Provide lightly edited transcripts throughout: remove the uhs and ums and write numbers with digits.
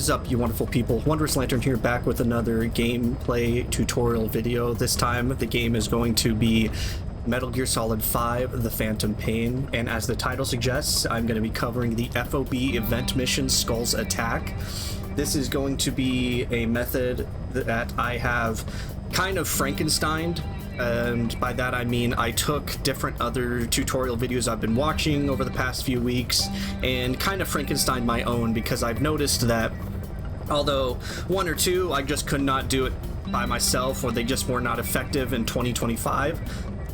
is up, you wonderful people? Wondrous Lantern here, back with another gameplay tutorial video. This time the game is going to be Metal Gear Solid 5 The Phantom Pain, and as the title suggests, I'm going to be covering the FOB event mission Skull's Attack. This is going to be a method that I have kind of Frankensteined, and by that I mean I took different other tutorial videos I've been watching over the past few weeks and kind of Frankenstein my own, because I've noticed that although one or two I just could not do it by myself, or they just were not effective in 2025,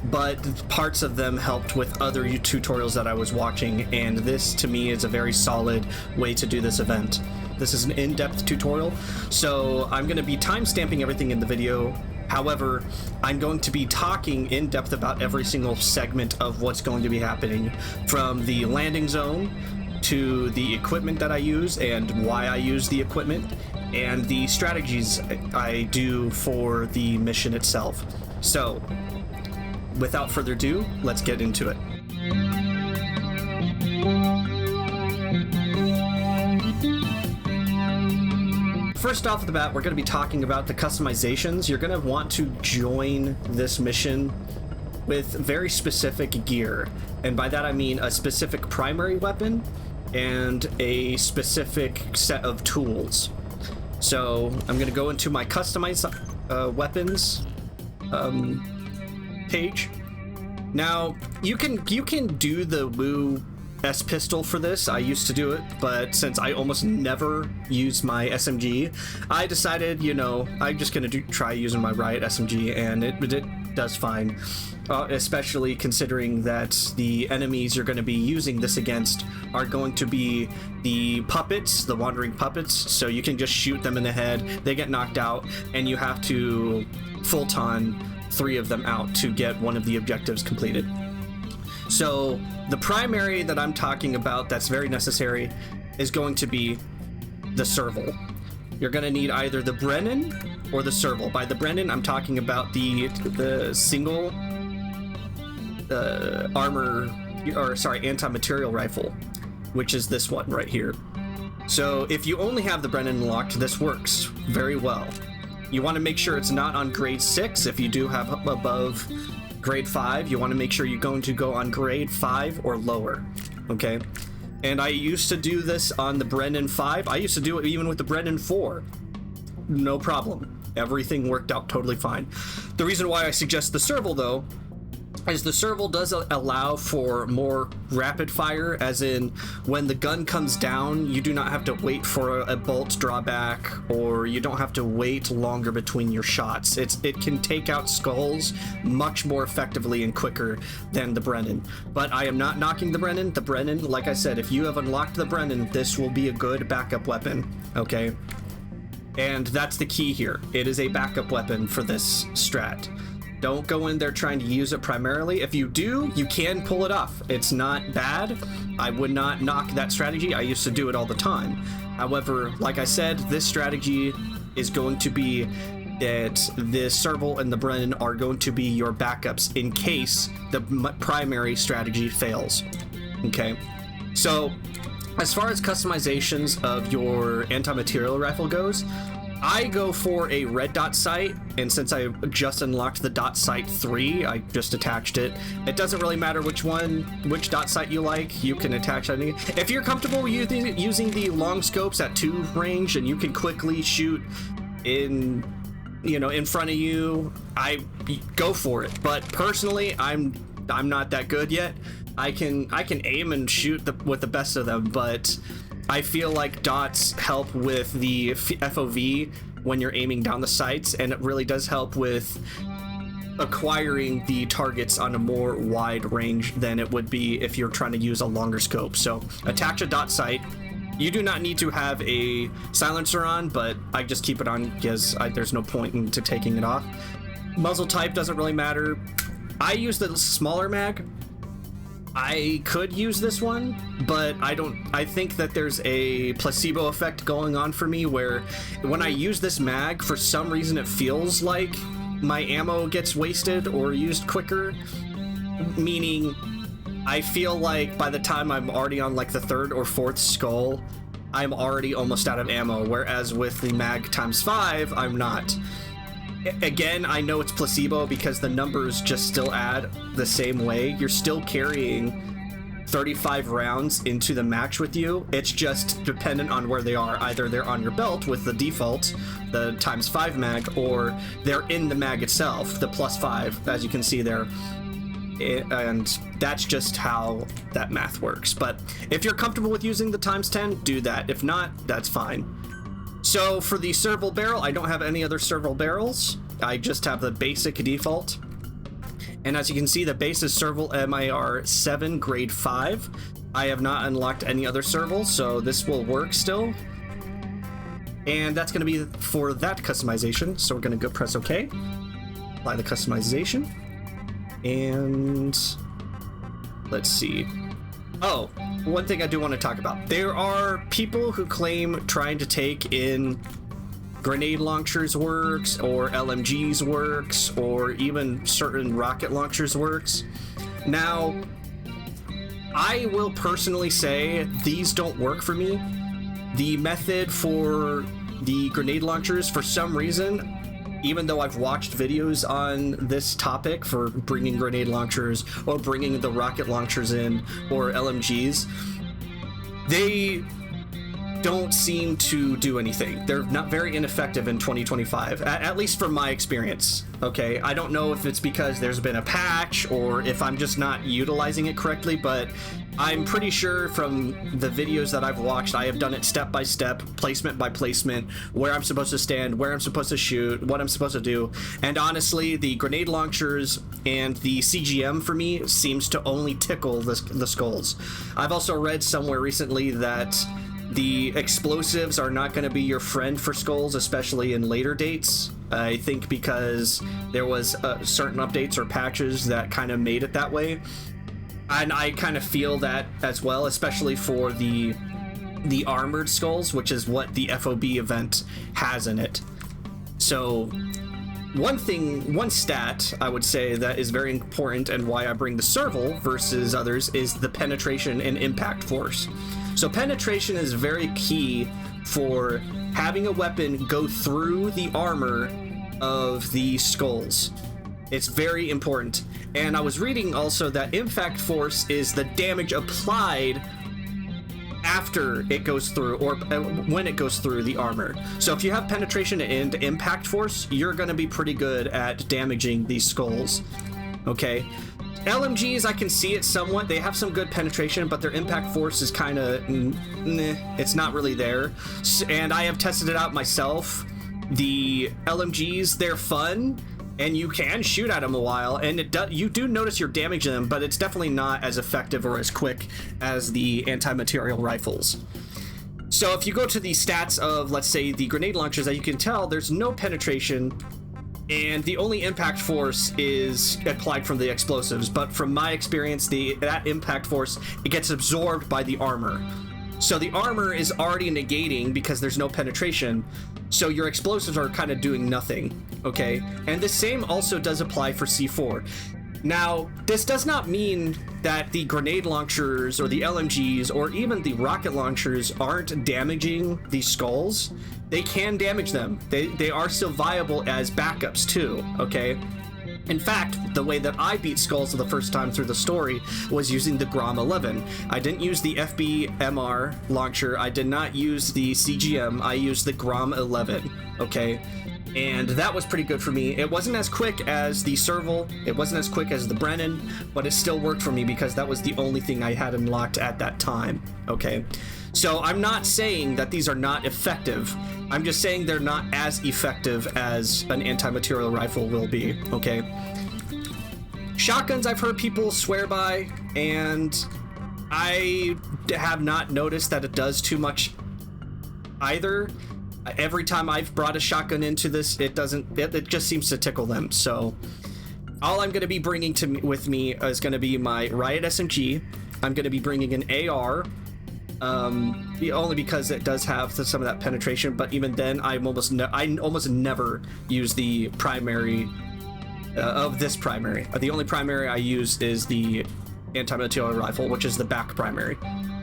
but parts of them helped with other tutorials that I was watching, and this to me is a very solid way to do this event. This is an in-depth tutorial, so I'm going to be time-stamping everything in the video. However, I'm going to be talking in depth about every single segment of what's going to be happening, from the landing zone to the equipment that I use and why I use the equipment, and the strategies I do for the mission itself. So, without further ado, let's get into it. First off the bat, we're going to be talking about the customizations. You're going to want to join this mission with very specific gear, and by that I mean a specific primary weapon and a specific set of tools. So I'm going to go into my customized weapons page. Now you can do the Woo S pistol for this. I used to do it, but since I almost never use my SMG, I decided, you know, I'm just gonna try using my Riot SMG, and it does fine, especially considering that the enemies you're going to be using this against are going to be the puppets, the wandering puppets, so you can just shoot them in the head, they get knocked out, and you have to full-ton 3 of them out to get one of the objectives completed. So the primary that I'm talking about that's very necessary is going to be the Serval. You're going to need either the Brennan or the Serval. By the Brennan, I'm talking about the single anti-material rifle, which is this one right here. So if you only have the Brennan locked, this works very well. You want to make sure it's not on grade 6. If you do have above grade 5, you want to make sure you're going to go on grade 5 or lower, okay? And I used to do this on the Brennan 5. I used to do it even with the Brennan 4. No problem. Everything worked out totally fine. The reason why I suggest the Serval, though, is the Serval does allow for more rapid fire, as in when the gun comes down, you do not have to wait for a bolt drawback, or you don't have to wait longer between your shots. It can take out skulls much more effectively and quicker than the Brennan. But I am not knocking the Brennan. The Brennan, like I said, if you have unlocked the Brennan, this will be a good backup weapon, okay? And that's the key here. It is a backup weapon for this strat. Don't go in there trying to use it primarily. If you do, you can pull it off. It's not bad. I would not knock that strategy. I used to do it all the time. However, like I said, this strategy is going to be that the Serval and the Brennan are going to be your backups in case the primary strategy fails. Okay, so as far as customizations of your anti-material rifle goes, I go for a red dot sight, and since I just unlocked the dot sight 3, I just attached it. It doesn't really matter which dot sight you like, you can attach anything. If you're comfortable using the long scopes at 2 range and you can quickly shoot in front of you, I go for it. But personally, I'm not that good yet. I can aim and shoot with the best of them, but I feel like dots help with the FOV when you're aiming down the sights, and it really does help with acquiring the targets on a more wide range than it would be if you're trying to use a longer scope. So attach a dot sight. You do not need to have a silencer on, but I just keep it on because there's no point into taking it off. Muzzle type doesn't really matter. I use the smaller mag. I could use this one, but I think that there's a placebo effect going on for me, where when I use this mag, for some reason it feels like my ammo gets wasted or used quicker, meaning I feel like by the time I'm already on like the 3rd or 4th skull, I'm already almost out of ammo, whereas with the mag times 5, I'm not. Again, I know it's placebo because the numbers just still add the same way. You're still carrying 35 rounds into the match with you. It's just dependent on where they are. Either they're on your belt with the default, the times 5 mag, or they're in the mag itself, the +5, as you can see there. And that's just how that math works. But if you're comfortable with using the times 10, do that. If not, that's fine. So for the Serval barrel, I don't have any other Serval barrels. I just have the basic default. And as you can see, the base is Serval MIR 7 grade 5. I have not unlocked any other Serval, so this will work still. And that's going to be for that customization. So we're going to go press OK. Apply the customization. And let's see. Oh, one thing I do want to talk about. There are people who claim trying to take in grenade launchers works, or LMGs works, or even certain rocket launchers works. Now, I will personally say these don't work for me. The method for the grenade launchers, for some reason, even though I've watched videos on this topic for bringing grenade launchers or bringing the rocket launchers in, or LMGs, they don't seem to do anything. They're not very ineffective in 2025, at least from my experience. Okay, I don't know if it's because there's been a patch or if I'm just not utilizing it correctly, but I'm pretty sure from the videos that I've watched, I have done it step by step, placement by placement, where I'm supposed to stand, where I'm supposed to shoot, what I'm supposed to do. And honestly, the grenade launchers and the CGM for me seems to only tickle the skulls. I've also read somewhere recently that the explosives are not going to be your friend for skulls, especially in later dates. I think because there was certain updates or patches that kind of made it that way. And I kind of feel that as well, especially for the armored skulls, which is what the FOB event has in it. So one stat I would say that is very important and why I bring the Serval versus others is the penetration and impact force. So penetration is very key for having a weapon go through the armor of the skulls. It's very important. And I was reading also that impact force is the damage applied after it goes through, or when it goes through the armor. So if you have penetration and impact force, you're going to be pretty good at damaging these skulls. Okay. LMGs, I can see it somewhat. They have some good penetration, but their impact force is kind of it's not really there. And I have tested it out myself. The LMGs, they're fun, and you can shoot at them a while, and you do notice you're damaging them, but it's definitely not as effective or as quick as the anti-material rifles. So if you go to the stats of, let's say, the grenade launchers, as you can tell, there's no penetration, and the only impact force is applied from the explosives. But from my experience, that impact force, it gets absorbed by the armor. So the armor is already negating because there's no penetration. So your explosives are kind of doing nothing, okay? And the same also does apply for C4. Now, this does not mean that the grenade launchers or the LMGs or even the rocket launchers aren't damaging the skulls. They can damage them. They are still viable as backups too, okay? In fact, the way that I beat skulls the first time through the story was using the Grom 11. I didn't use the FBMR launcher. I did not use the CGM. I used the Grom 11, okay? And that was pretty good for me. It wasn't as quick as the Serval. It wasn't as quick as the Brennan, but it still worked for me because that was the only thing I had unlocked at that time, okay? So I'm not saying that these are not effective. I'm just saying they're not as effective as an anti-material rifle will be, okay? Shotguns I've heard people swear by, and I have not noticed that it does too much either. Every time I've brought a shotgun into this, it just seems to tickle them. So all I'm going to be bringing with me is going to be my Riot SMG. I'm going to be bringing an AR, only because it does have some of that penetration. But even then, I almost never use the primary of this primary. The only primary I use is the anti-material rifle, which is the back primary.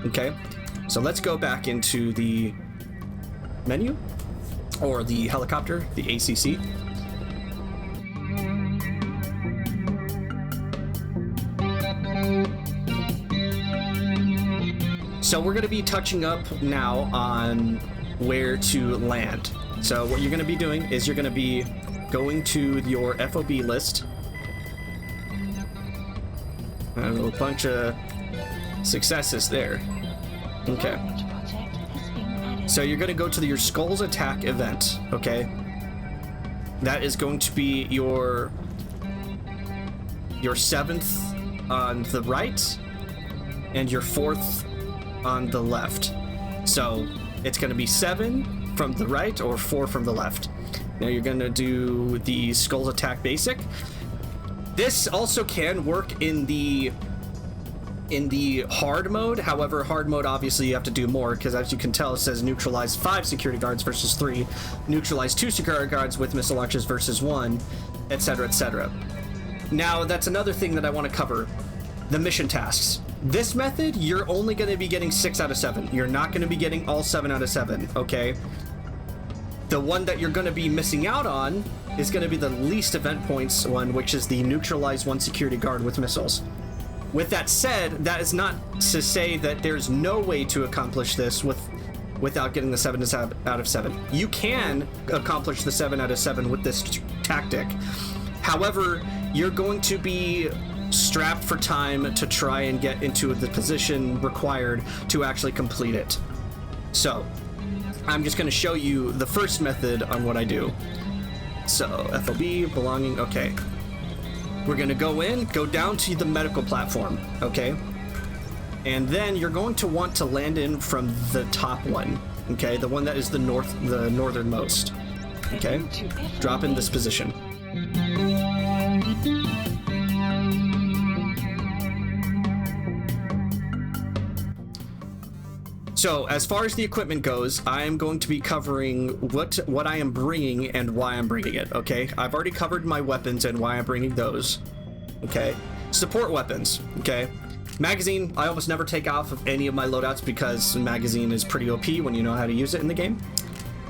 Okay. So let's go back into the menu, or the helicopter, the ACC. So we're going to be touching up now on where to land. So what you're going to be doing is you're going to be going to your FOB list. A little bunch of successes there. Okay. So you're going to go to your Skulls Attack event, okay? That is going to be your 7th on the right and your 4th on the left. So it's going to be 7 from the right or 4 from the left. Now you're going to do the Skulls Attack basic. This also can work in the hard mode. However, hard mode, obviously you have to do more, because as you can tell, it says neutralize 5 security guards versus 3, neutralize 2 security guards with missile launches versus 1, etc., etc. Now that's another thing that I want to cover: the mission tasks. This method, you're only going to be getting 6 out of 7. You're not going to be getting all 7 out of 7, okay? The one that you're going to be missing out on is going to be the least event points one, which is the neutralize 1 security guard with missiles. With that said, that is not to say that there's no way to accomplish this without getting the 7 out of 7. You can accomplish the 7 out of 7 with this tactic. However, you're going to be strapped for time to try and get into the position required to actually complete it. So I'm just going to show you the first method on what I do. So FOB, belonging, okay. We're going to go down to the medical platform, okay? And then you're going to want to land in from the top one, okay? The one that is the northernmost, okay? Drop in this position. So as far as the equipment goes, I am going to be covering what I am bringing and why I'm bringing it, okay? I've already covered my weapons and why I'm bringing those, okay? Support weapons, okay? Magazine, I almost never take off of any of my loadouts because magazine is pretty OP when you know how to use it in the game.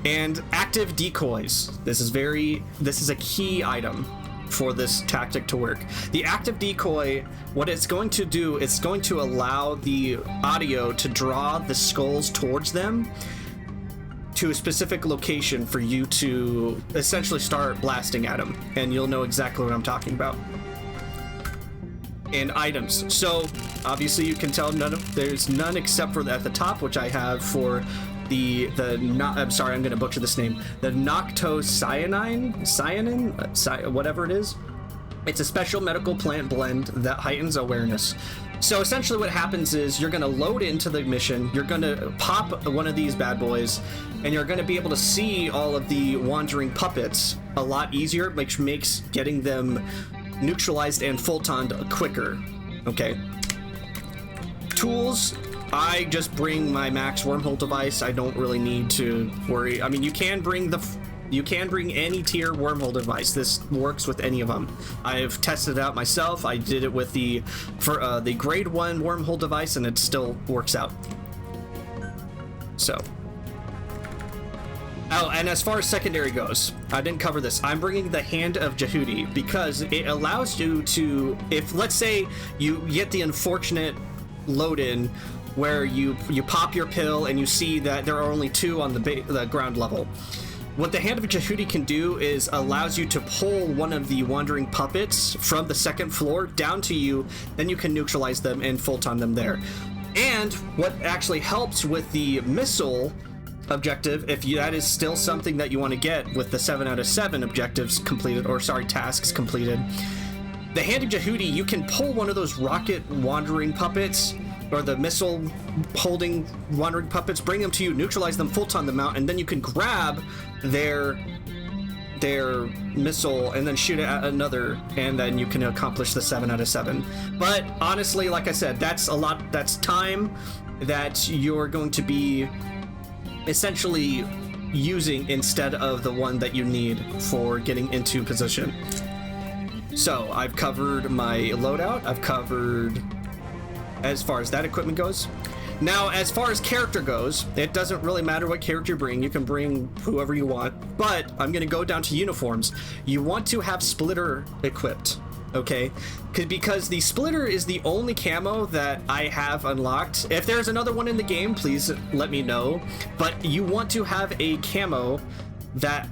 And active decoys. This is a key item for this tactic to work. The active decoy, what it's going to do, it's going to allow the audio to draw the skulls towards them to a specific location for you to essentially start blasting at them, and you'll know exactly what I'm talking about. And items. So obviously you can tell there's none except for at the top, which I have for I'm sorry, I'm going to butcher this name. The noctocyanin, whatever it is. It's a special medical plant blend that heightens awareness. So essentially what happens is you're going to load into the mission, you're going to pop one of these bad boys, and you're going to be able to see all of the wandering puppets a lot easier, which makes getting them neutralized and photoned quicker. Okay. Tools. I just bring my max wormhole device. I don't really need to worry. I mean, you can bring any tier wormhole device. This works with any of them. I've tested it out myself. I did it with the grade 1 wormhole device, and it still works out. So. Oh, and as far as secondary goes, I didn't cover this. I'm bringing the Hand of Jehudi because it allows you to, if let's say you get the unfortunate load in where you pop your pill and you see that there are only 2 on the ground level. What the Hand of Jehudi can do is allows you to pull one of the wandering puppets from the 2nd floor down to you, then you can neutralize them and photon them there. And what actually helps with the missile objective, if that is still something that you want to get with the 7 out of 7 objectives completed, or sorry, tasks completed, the Hand of Jehudi, you can pull one of those rocket wandering puppets or the missile holding wandering puppets, bring them to you, neutralize them, photon them out, and then you can grab their missile and then shoot it at another, and then you can accomplish the 7 out of 7. But honestly, like I said, that's time that you're going to be essentially using instead of the one that you need for getting into position. So I've covered my loadout, I've covered as far as that equipment goes. Now, as far as character goes, it doesn't really matter what character you bring. You can bring whoever you want, but I'm going to go down to uniforms. You want to have Splitter equipped, okay? Because the Splitter is the only camo that I have unlocked. If there's another one in the game, please let me know. But you want to have a camo that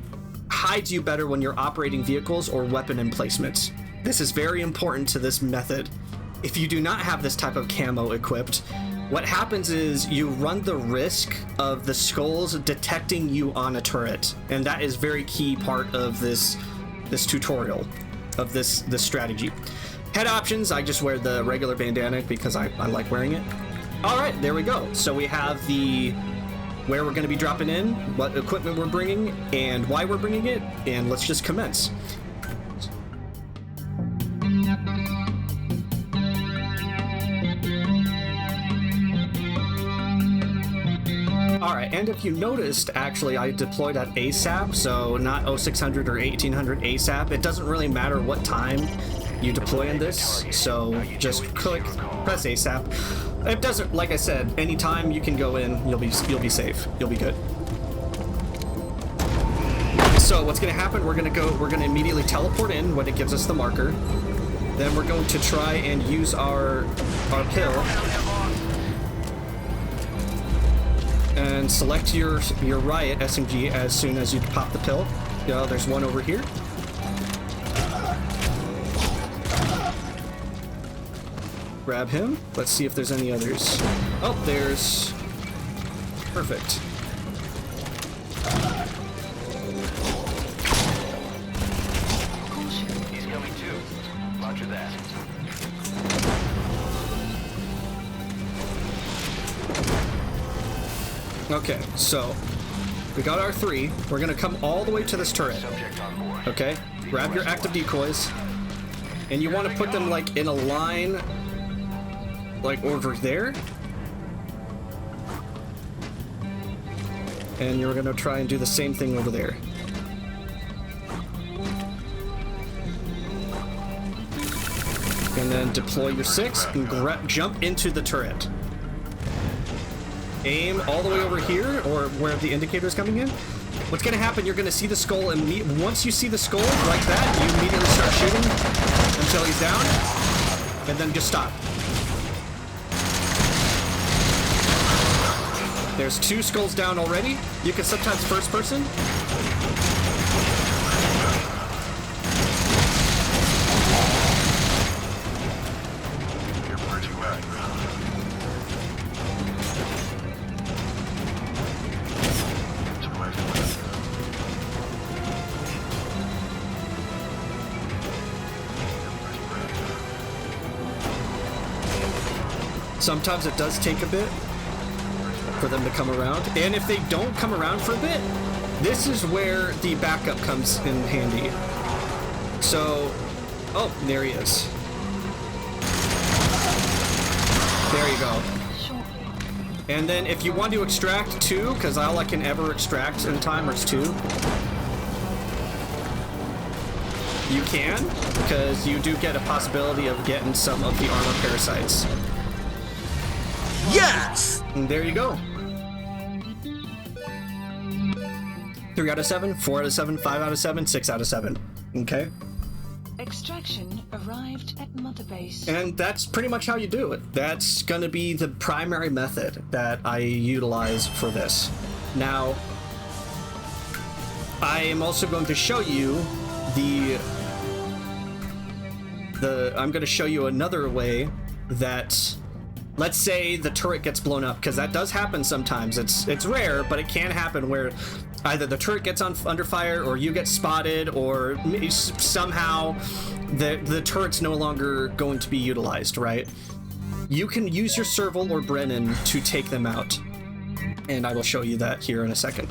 hides you better when you're operating vehicles or weapon emplacements. This is very important to this method. If you do not have this type of camo equipped, what happens is you run the risk of the skulls detecting you on a turret, and that is very key part of this tutorial of this strategy. Head options, I just wear the regular bandana because I like wearing it. All right, there we go. So we have the where we're going to be dropping in, what equipment we're bringing, and why we're bringing it, and let's just commence. Alright, and if you noticed, actually, I deployed at ASAP, so not 0600 or 1800 ASAP. It doesn't really matter what time you deploy in this, so just press ASAP. It doesn't, like I said, anytime you can go in, you'll be safe. You'll be good. So what's gonna happen, we're gonna immediately teleport in when it gives us the marker. Then we're going to try and use our pill. And select your riot SMG as soon as you pop the pill. There's one over here. Grab him. Let's see if there's any others. Oh, there's... Perfect. He's coming too. Roger that. Okay, so we got our 3. We're gonna come all the way to this turret. Okay, grab your active decoys, and you want to put them like in a line, like over there. And you're gonna try and do the same thing over there. And then deploy your 6 and jump into the turret. Aim all the way over here, or where the indicator is coming in. What's going to happen, you're going to see the skull, and once you see the skull like that, you immediately start shooting until he's down, and then just stop. There's 2 skulls down already. You can sometimes first person. Sometimes it does take a bit for them to come around, and if they don't come around for a bit, this is where the backup comes in handy. So, oh, there he is. There you go. And then if you want to extract 2, because all I can ever extract in time is 2, you can, because you do get a possibility of getting some of the armor parasites. Yes! And there you go. 3 out of 7, 4 out of 7, 5 out of 7, 6 out of 7. Okay? Extraction arrived at Mother Base. And that's pretty much how you do it. That's gonna be the primary method that I utilize for this. Now, I am also going to show you I'm gonna show you another way that, let's say the turret gets blown up, because that does happen sometimes. It's rare, but it can happen where either the turret gets under fire, or you get spotted, or somehow the turret's no longer going to be utilized, right? You can use your Serval or Brennan to take them out, and I will show you that here in a second.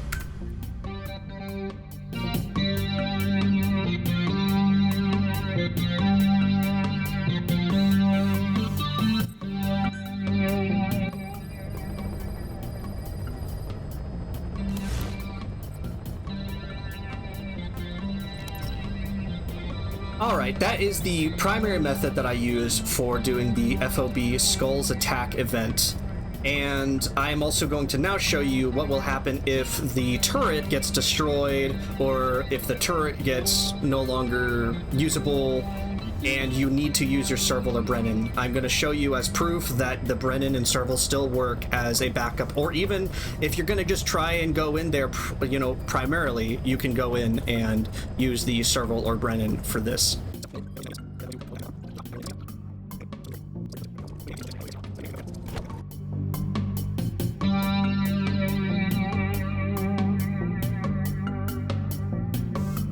Alright, that is the primary method that I use for doing the FOB Skulls Attack event. And I'm also going to now show you what will happen if the turret gets destroyed, or if the turret gets no longer usable and you need to use your Serval or Brennan. I'm going to show you as proof that the Brennan and Serval still work as a backup, or even if you're going to just try and go in there, you know, primarily, you can go in and use the Serval or Brennan for this.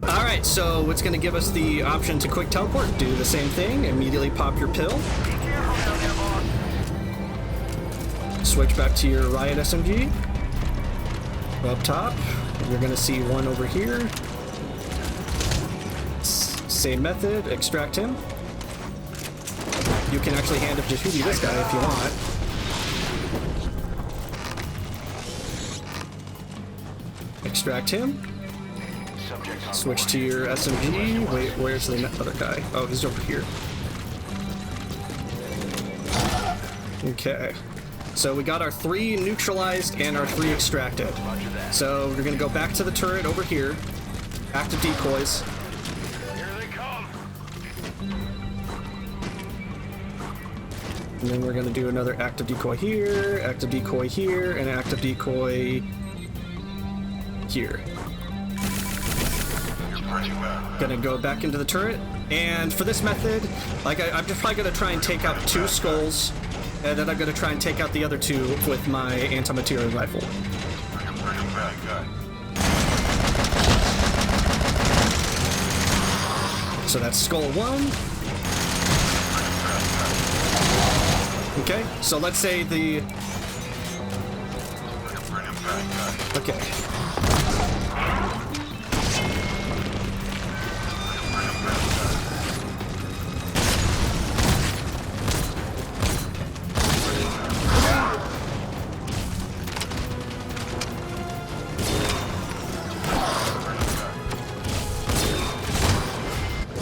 Alright, so it's going to give us the option to quick teleport. Do the same thing. Immediately pop your pill. Switch back to your Riot SMG. Up top, you're going to see one over here. Same method. Extract him. You can actually hand up just this guy if you want. Extract him. Switch to your SMG. Wait, where's the other guy? Oh, he's over here. Okay. So we got our 3 neutralized and our 3 extracted. So we're gonna go back to the turret over here. Active decoys. Here they come. And then we're gonna do another active decoy here, and active decoy here. Gonna go back into the turret, and for this method, like I'm just probably gonna try and take out 2 skulls, and then I'm gonna try and take out the other 2 with my anti-material rifle. So that's skull 1. Okay, so let's say the... Okay.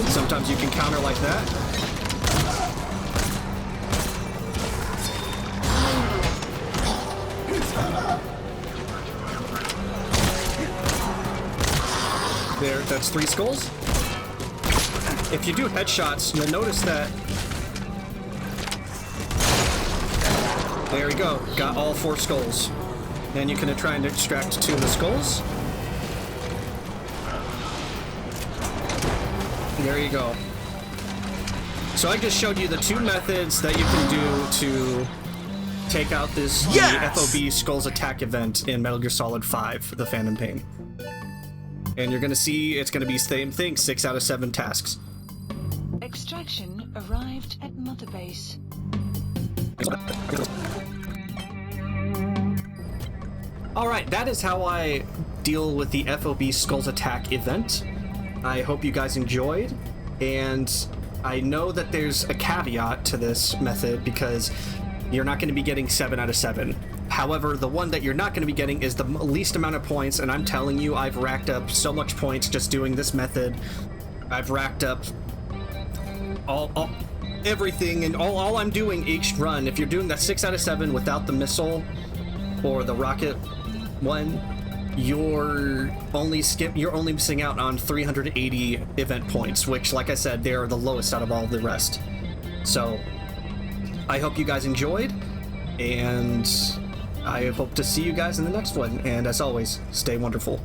Sometimes you can counter like that. There, that's 3 skulls. If you do headshots, you'll notice that... There we go, got all 4 skulls. Then you can try and extract 2 of the skulls. There you go. So I just showed you the 2 methods that you can do to take out this the FOB Skulls attack event in Metal Gear Solid 5, The Phantom Pain. And you're gonna see it's gonna be same thing, 6 out of 7 tasks. Extraction arrived at Mother Base. Alright, that is how I deal with the FOB Skulls attack event. I hope you guys enjoyed, and I know that there's a caveat to this method because you're not going to be getting 7 out of 7. However, the one that you're not going to be getting is the least amount of points, and I'm telling you, I've racked up so much points just doing this method. I've racked up everything, and all I'm doing each run, if you're doing that 6 out of 7 without the missile or the rocket one, you're only missing out on 380 event points, which, like I said, they are the lowest out of all the rest. So I hope you guys enjoyed, and I hope to see you guys in the next one, and as always, stay wonderful.